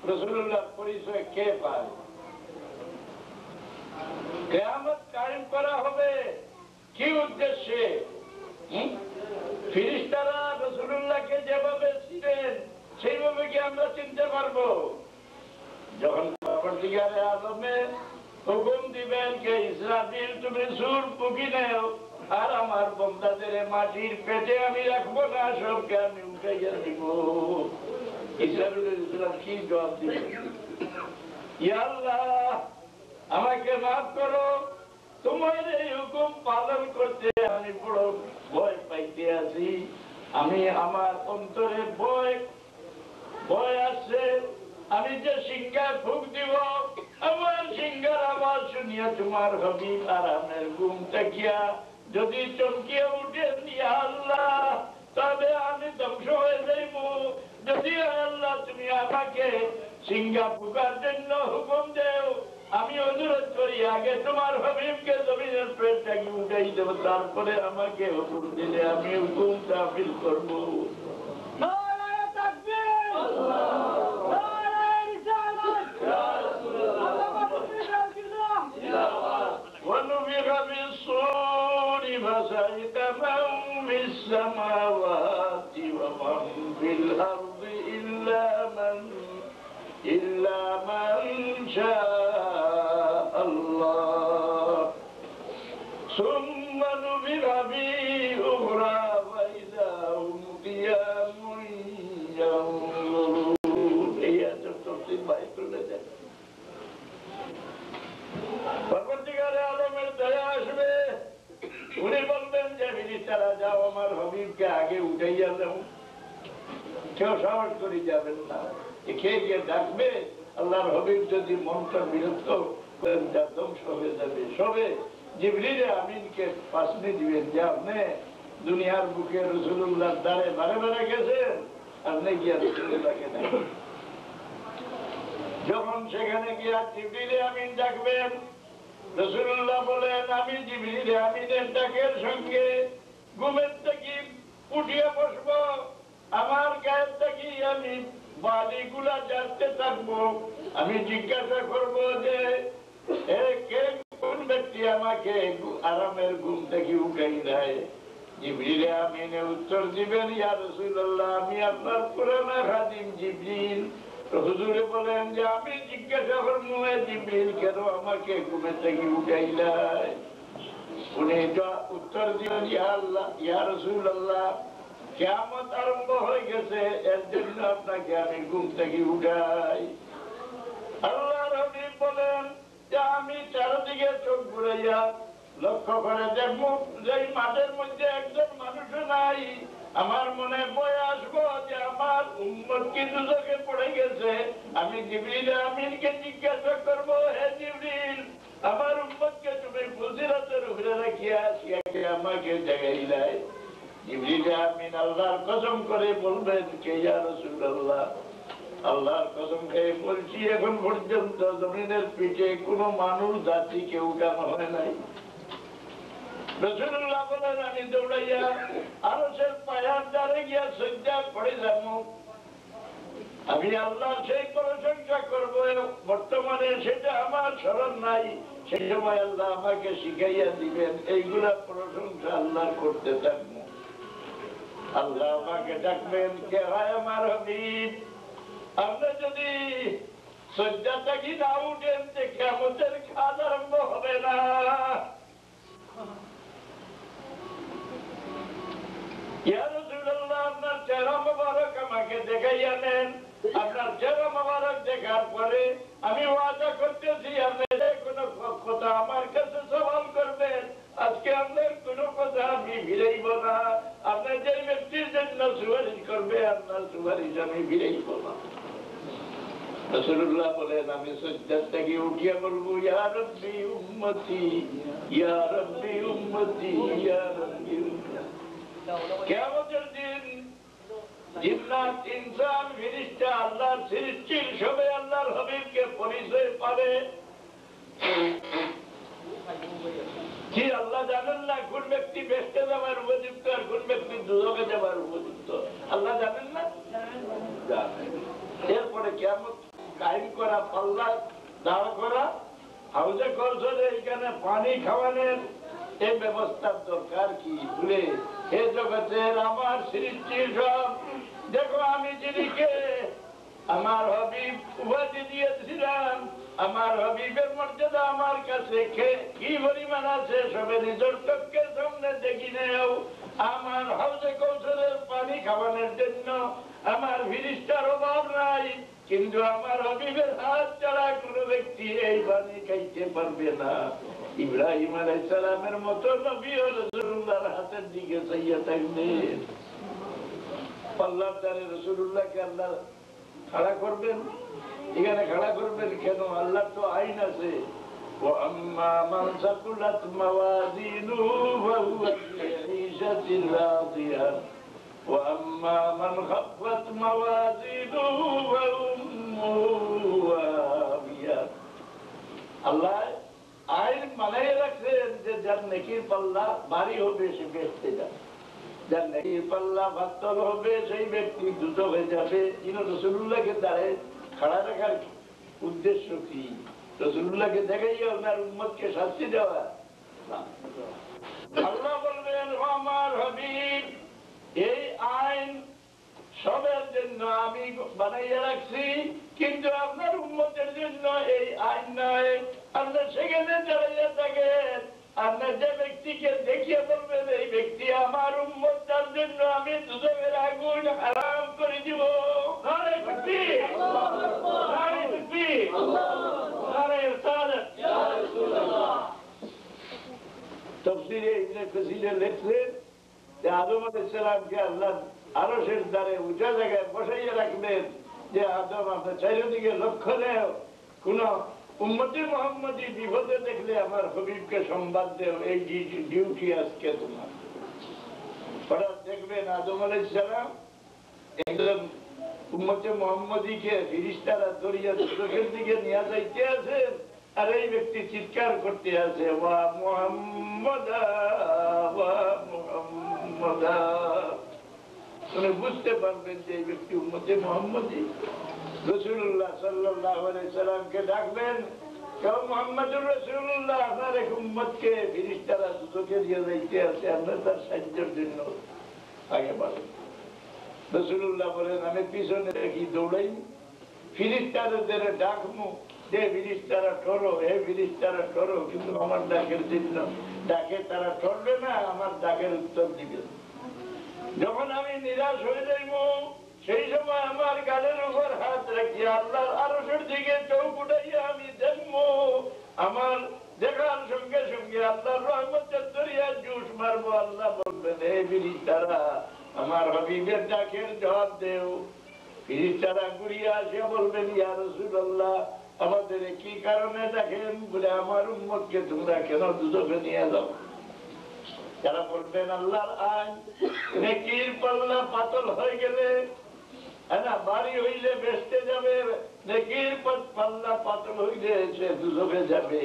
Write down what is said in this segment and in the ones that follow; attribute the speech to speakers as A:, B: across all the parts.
A: রাসূলুল্লাহর পরিচয় কে পায়? কিয়ামত কায়েম করা হবে কি উদ্দেশ্যে? ফেরেশতারা রাসূলুল্লাহকে যেভাবে চিনেন সেইভাবে কি আমরা চিনতে পারবো? যখন পরবর্তীকালে আলমে হুকুম দিবেন কে ইসরাফিল তুমি সূর ফুঁকি নেও, আর আমার বান্দাদের মাটির পেটে আমি রাখবো না, সবকে আমি উঠাইয়া দিব। ইসরাফিল ইসলাম কি জবাব দিবেন? ইয়া আল্লাহ আমাকে মাফ করো, তোমার এই হুকুম পালন করতে আমি বড় ভয় পাইতে আছি। আমি আমার অন্তরে ভয় আসছে। আমি যে সিংহায় ফুঁক দিব, আমার সিংহার আওয়াজ শুনিয়া তোমার হাবিব আরামের ঘুম তাকিয়া যদি চমকিয়া উঠেন, ইয়া আল্লাহ তবে আমি ধ্বংস হয়ে যাইব। যদি আল্লাহ তুমি আমাকে সিংহা ফুঁকার জন্য হুকুম দেও, আমি অনুরোধ করি আগে তোমার হাবিবকে জমিনের পেট থেকে উঠাই দেব, তারপরে আমাকে হুকুম দিলে আমি হুকুম তাফিল করবো। ونفخ في الصور فصعق من في السماوات ومن في الأرض إلا من شاء الله ثم نفخ فيه أخرى فإذا هم قيام ينظرون. এই আছে তফসীর বাইরে তুলে দেন। পরবর্তীকালে আলমের দয়া আসবে, উনি বলবেন যে ফেরেশতারা যাও আমার হাবিবকে আগে উঠাইয়া দাও। কেউ সাহস করে যাবেন না, খেয়ে গিয়ে ডাকবে। আল্লাহর হাবিব যদি মনটা বিরক্ত করেন, যা ধ্বংস হয়ে যাবে। সবে জিবরিল আমিনকে পাশনি দিবেন যে আপনি দুনিয়ার বুকে রাসূলুল্লাহর দ্বারে বারে বারে গেছেন, আপনি গিয়া রাসূলুল্লাহকে ডাকেন। যখন সেখানে গিয়া জিবরিল আমিন ডাকবেন, রাসূলুল্লাহ বলেন আমি জিবরিল আমিনের ডাকের সঙ্গে ঘুমের থেকে উঠিয়া বসবো, আমার গায়ের থেকে আমি বালিগুলা জানতে থাকবো। আমি জিজ্ঞাসা করবো যে কে কোন ব্যক্তি আমাকে আরামের ঘুম থেকে উঠাই দেয়? জিবরিল আমিনে উত্তর দিবেন, ইয়া রাসূলুল্লাহ আমি আপনার পুরানা খাদিম জিবরিল। হুজুরে বলেন যে আমি জিজ্ঞাসা করবো জিবরিল কেন আমাকে ঘুমে থেকে উঠাইলাই? উনি উত্তর দিলেন, ইয়া আল্লাহ ইয়া রাসূলুল্লাহ কিয়ামত আরম্ভ হয়ে গেছে, এর জন্য আপনাকে আমি ঘুম থেকে উঠাই। আল্লাহর হাবিব বলেন যে আমি চারদিকে চোখ ঘুরাইয়া লক্ষ্য করে দেখবো যে মাঠের মধ্যে একজন মানুষ নাই। আমার মনে ভয় আসবো যে আমার উম্মত কি দুজকে পড়ে গেছে। আমি জিবরিল আমিনকে জিজ্ঞাসা করবো, হে জিবরিল আমার উম্মতকে তুমি ফজিলতের উপরে রাখিয়া আসিয়াকে আমাকে জাগাইলাই। জিবরিল আমিন আল্লাহর কসম করে বলবেন কে ইয়া রাসূলুল্লাহ আল্লাহর কসম খেয়ে বলছি এখন পর্যন্ত জমিনের পিঠে কোনো মানুষ জাতিকে উঠানো হয় নাই। রাসূলুল্লাহ বলেন আমি দৌড়াইয়া আরশের পায়ার দ্বারে গিয়া সিজদা পড়ে যাব। আমি আল্লাহর সেই প্রশংসা করবো, বর্তমানে সেটা আমার স্মরণ নাই। সেই সময় আল্লাহ আমাকে শিখাইয়া দিবেন, এইগুলা প্রশংসা আল্লাহ করতে থাকবো। আল্লাহ আমাকে ডাকবেন, কে হয় আমার হাবিব? আপনি যদি সিজদা থেকে না উঠেন কিয়ামতের কাজ আরম্ভ হবে না। ইয়া রাসূলুল্লাহ আপনার চেহারা মোবারক আমাকে দেখাইয়া নেন। আপনার চেহারা মোবারক দেখার পরে আমি ওয়াদা করতেছি আপনি কোনো কথা আমার কাছে সওয়াল করবেন, আজকে আপনার কোনো কথা আমি ফিরাইব না। আপনি যে ব্যক্তির জন্য সুপারিশ করবে আপনার সুপারিশ আমি ফিরাইব না। রাসূলুল্লাহ বলেন আমি সিজদা থেকে উঠিয়া বলবো, ইয়া রাব্বি উম্মতি ইয়া রাব্বি উম্মতি ইয়া রাব্বি উম্মতি। কিয়ামতের দিন জিন্নাত ইনসান ফেরেশতা আল্লাহর সৃষ্টির সবে আল্লাহর হাবিবকে পরিচয় পাবে। কি আল্লাহ জানেন না কোন ব্যক্তি বেহেশতে যাওয়ার উপযুক্ত আর কোন ব্যক্তি দুজকে যাওয়ার উপযুক্ত? আল্লাহ জানেন না? জানেন। এরপরে কিয়ামত কায়েম করা, পাল্লা দাঁড় করা, হাউজে কৌশলে এখানে পানি খাওয়ানোর এই ব্যবস্থার দরকার কি? বলে হে জগতের আমার সৃষ্টি সব দেখো, আমি যিনিকে আমার হবিব উপাধি দিয়েছিলাম, আমার হবিবের মর্যাদা আমার কাছে কি পরিমাণ আছে সবে নিজের চোখের সামনে দেখি নেও। আমার হাউজে কৌশলের পানি খাওয়ানোর জন্য আমার ফিরিস্তার অভাব নাই, কিন্তু আমার হবিবের হাত ছাড়া কোনো ব্যক্তি এই পানি খাইতে পারবে না। ইব্রাহিম আলাইহিস সালামের মতো নবী ও রাসূলুল্লাহর হাতের দিকে চাইয়া থাকবেন। আল্লাহর দ্বারে রাসূলুল্লাহকে আল্লাহ খাড়া করবেন, এখানে খাড়া করবেন কেন? আল্লাহর তো আইন আছে, وَأَمَّا مَنْ ثَقُلَتْ مَوَازِينُهُ فَهُوَ فِي عِيشَةٍ رَاضِيَةٍ وَأَمَّا مَنْ خَفَّتْ مَوَازِينُهُ فَأُمُّهُ هَاوِيَةٌ। আল্লাহ আইন মানায় রাখছেন যে যার নেকির পাল্লা ভারী হবে সে বেহেশতে যাবে, যার নেকির পাল্লা পাতল হবে সেই ব্যক্তি দ্রুত হয়ে যাবে। রাসূলুল্লাহকে দাঁড়ে খাড়া রাখার উদ্দেশ্য কি? রাসূলুল্লাহকে দেখাইয়া ওনার উম্মতকে শাস্তি দেওয়া? আল্লাহ বলবেন, আমার হাবিব এই আইন সবের জন্য আমি বানাইয়া রাখছি, কিন্তু আপনার উম্মতের জন্য এই আইন নয়। আপনার সেখানে দাঁড়াইয়া থাকেন, আপনার যে ব্যক্তিকে দেখিয়ে বলবেন এই ব্যক্তি আমার উম্মত, তার জন্য আমি দুজকের আগুন হারাম করে দিব। নারে তাকবীর, নারে তাকবীর, নারে রিসালাত। তাফসীরে ইবনে কাসীরে লিখলেন যে আদম আলাইহিস সালামকে আল্লাহ আরশের দ্বারে উঁচা জায়গায় বসাইয়া রাখলেন, যে আদম আপনার চারিদিকে লক্ষ্য দেও, কোন উম্মতি মুহাম্মদী বিপদে দেখলে আমার হবিবকে সংবাদ দেও, এই ডিউটি আজকে তোমার। হঠাৎ দেখবেন আদম আলাইহিস সালাম একজন উম্মতে মুহাম্মদীকে ফেরেশতারা ধরিয়া চোখের দিকে নিয়ে যাইতে আছেন, আর এই ব্যক্তি চিৎকার করতে আছে, ওয়া মুহাম্মাদা ওয়া মুহাম্মাদা। উনি বুঝতে পারবেন যে এই ব্যক্তি উম্মতে মুহাম্মদী। রাসূলুল্লাহ সাল্লাল্লাহু আলাইহি সাল্লামকে ডাকলেন, কেউ মুহাম্মদুর রাসূলুল্লাহ আপনার এক উম্মতকে ফেরেশতারা দুচোখে দিয়ে যাইতে আছে, আপনার তার সাহায্যের জন্য আগে বাড়েন। রাসূলুল্লাহ বলেন, আমি পিছনে দেখি দৌড়াই, ফেরেশতাদের ডাকমু যে ফেরেশতারা ঠরো, হে ফেরেশতারা ঠরো, কিন্তু আমার ডাকের জন্য ডাকে তারা ঠরবে না, আমার ডাকের উত্তর দিবে। যখন আমি নিরাশ হয়ে যাইব সেই সময় আমার গালের উপর হাত রাখি আল্লাহর আরশের দিকে চোখ উঠাইয়া আমি দেখবো, আমার দেখার সঙ্গে সঙ্গে আল্লাহর রহমতের দরিয়া জুস মারবো। আল্লাহ বলবেন, হে ফেরেশতারা আমার হাবিবের ডাকের জবাব দেও। ফেরেশতারা ঘুরিয়া আসে বলবেন, ইয়া রাসূলুল্লাহ আমাদের কি কারণে ডাকেন? বলে, আমার উম্মতকে তোমরা কেন দুজকে নিয়ে যাও? যারা বলবেন আল্লাহর আইন, নেকির পাল্লা পাতল হয়ে গেলে বাড়ি হইলে বেচতে যাবে, নেকির পাল্লা পাতল হইলে সে দুজকে যাবে।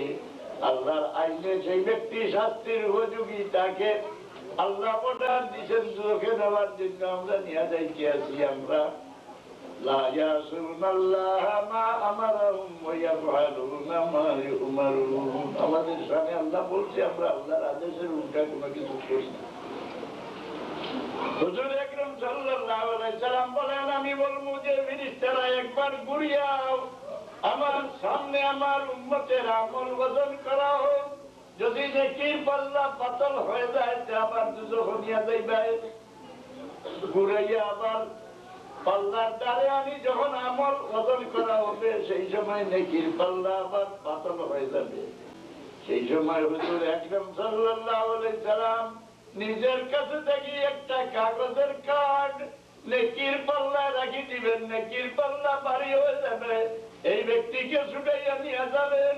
A: আল্লাহর আইনে সেই ব্যক্তি শাস্তির উপযোগী, তাকে আল্লাহ অর্ডার দিচ্ছেন দুজকে নেওয়ার জন্য। আমরা নিয়ে যাইতে আছি, আমরা লা ইয়াসুনাল্লাহ মা আমারহুম ওয়া ইয়াফআলুনা মা ইউমারুন। আমাদের সামনে আল্লাহ বলছে, আমরা আল্লাহর আদেশের উল্টা কোনো কিছু করি না। হুজুর আকরাম সাল্লাল্লাহু আলাইহি সাল্লাম বলেন, আমি বলবো যে ফেরেশতারা একবার ঘুরিয়াও আমার সামনে আমার উম্মতের আমল ওজন করা হোক, যদি নেকির পাল্লা পাতল হয়ে যায় তা আবার দুজকে নিয়ে যাইবে। ঘুরাইয়া আবার পাল্লার দ্বারে আমি যখন আমল ওজন করা হবে সেই সময় নেকির পাল্লা আবার পাতল হয়ে যাবে। সেই সময় হুজুর আকরাম সাল্লাল্লাহু আলাইহি সাল্লাম নিজের কাছে থেকে একটা কাগজের কার্ড নেকির পাল্লা রাখি দিবেন, নেকির পাল্লা ভারী হয়ে যাবে, এই ব্যক্তিকে ছুটাইয়া নিয়ে যাবেন।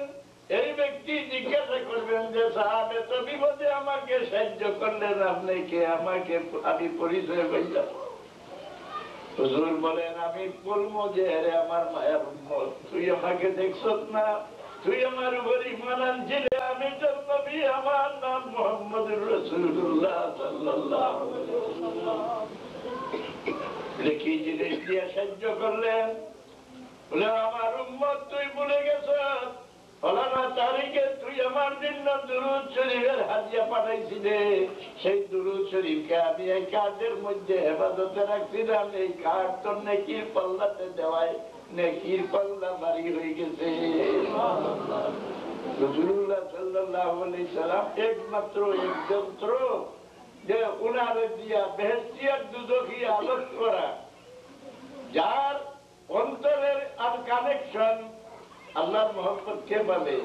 A: এই ব্যক্তি জিজ্ঞাসা করবেন যে সাহাব এত বিপদে আমাকে সাহায্য করলেন, আপনি কে? আমাকে আমি পরিচয় পাইলাম। হুজুর বলেন, আমি বলবো যে আরে আমার মায়ের উম্মত, তুই আমাকে দেখছ না? তুই আমার উপর ঈমান আনছিলে, আমি তোর নবী, আমার নাম মুহাম্মদুর রাসূলুল্লাহ সাল্লাল্লাহু আলাইহি ওয়াসাল্লাম। কি জিনিস দিয়ে সাহায্য করলেন? বলে আমার উম্মত তুই ভুলে গেছ, ফলানা তারিখে তুই আমার জন্য দুরূদ শরীফের হাদিয়া পাঠাইছিলে, সেই দুরূদ শরীফকে আমি এই কার্ডের মধ্যে হেফাজতে রাখছিলাম, এই কার্ড তোর নেকির পাল্লাতে দেওয়ায় নেকির পাল্লা ভারী হয়ে গেছে। রাসূলুল্লাহ সাল্লাল্লাহু আলাইহি সাল্লাম একমাত্র এক যন্ত্র যে উনারে দিয়া বেহেশতি আর দুজখী আলোক করা, যার অন্তরের আর কানেকশন আল্লাহর মহব্বত কে বলে?